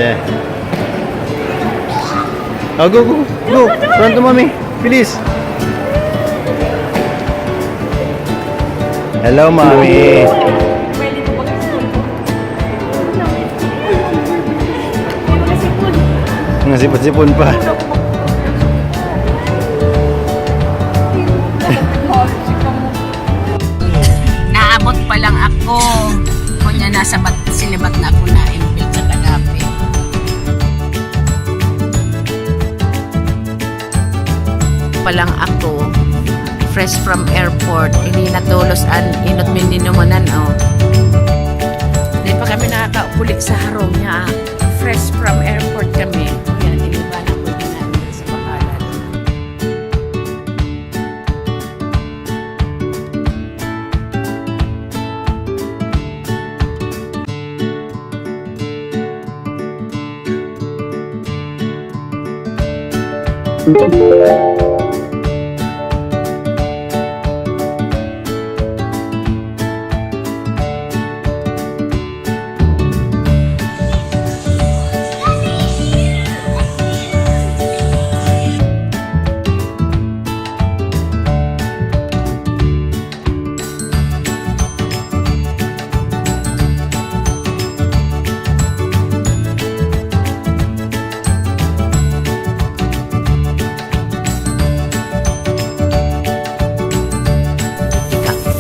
Yeah. Oh, go, go, go. Front to mommy. Bilis. Hello, mommy. Nasipon-sipon pa. Naabot pa lang ako. Kunya nasa silibat na ako na impil sa Tagapi. Pa lang ako. Fresh from airport. Hindi natulos an inot min dinumanan oh. Hindi pa kami nakakauli sa harong niya. Fresh from airport kami. Yan, niliban ako din sa Bakalan.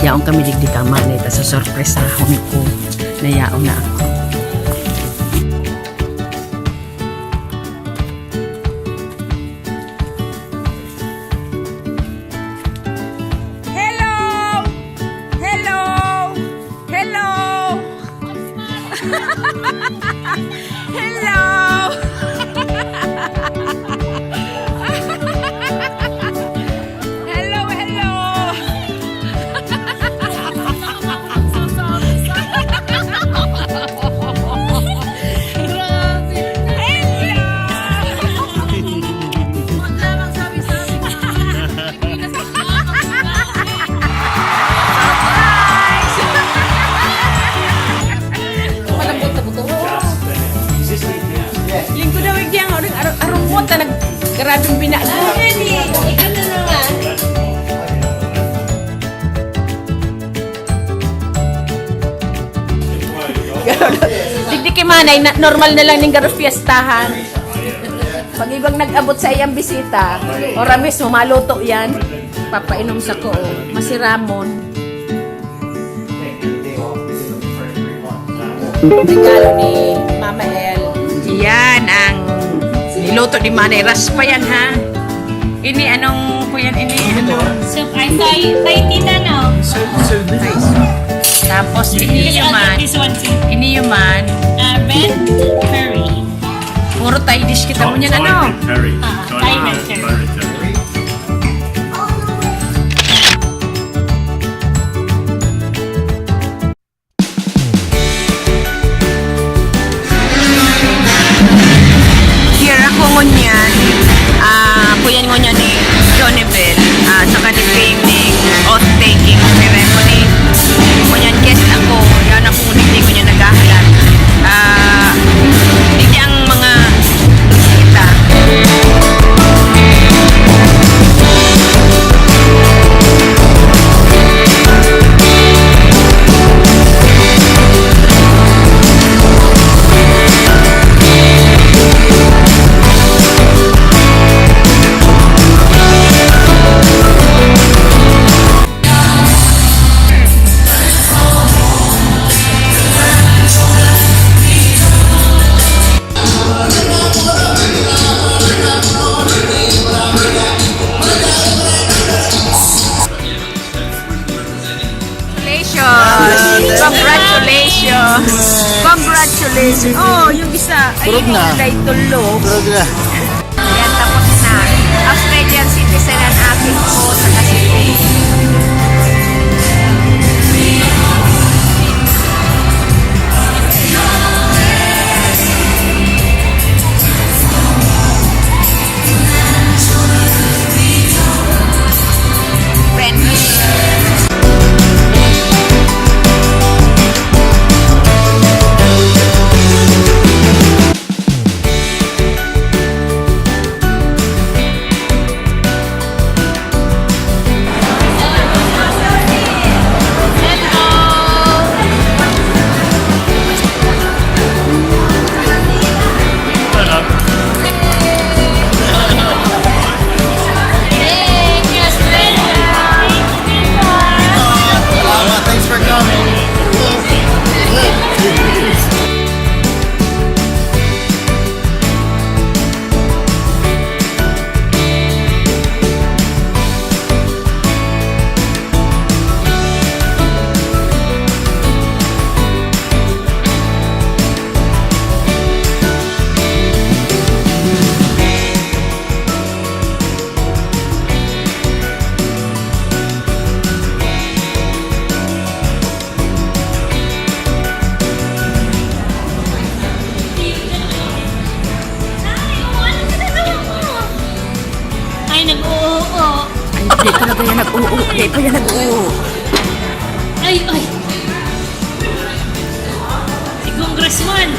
Yaong kami digdikaman ito sa sorpresahon ko. Nayaong na ako. Hello! Hello! Hello! Hello! Hello, hello! Lingko daw yung arong mo ta nagkarabing binago. Ano naman? Digdi manay, normal na lang ning garos fiestahan. Pag ibang nag-abot sa iyang bisita, oramis mo maluto yan. Papainom sa ko, masiramon. Regalo ni Mama El. Yan ang niluto ni Manay. Raspa yan ha. Ini anong po yan? Ini ano? Soup. I saw you. Taitina now. Tapos ini yuman. This one too. Ini yuman. Red curry. Puro Thai dish kita mo yan ano? Curry. Thai red curry. Here ako ngunyan. Kuyan ngunyan ni Johnny Bell. Saka ni Paming. Oath-taking. Kaya ko ni ngunyan guest ako. Yan ako hindi ko niya naghahalan. Hindi ang mga kita. Congratulations! Congratulations! Oh, yung isa. Turog na. Ay, tulog. Turog na. Ayan, tapos na. Australian citizen ang aking po sa Cavite. kaya nag-oo. Di pa yan nag-oo. Ay, ay. Si Congressman.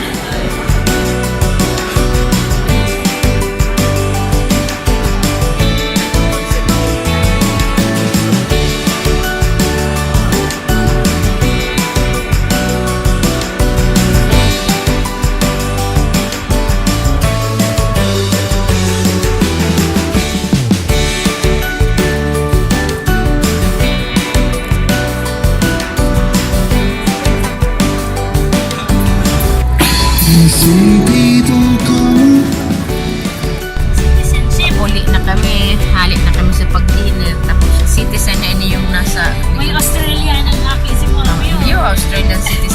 Citizenship. Uli na kami. Halik na kami sa pag-dinner. Tapos citizen na ini yung nasa... May Australian ang aking si Mami. Yung Australian citizen.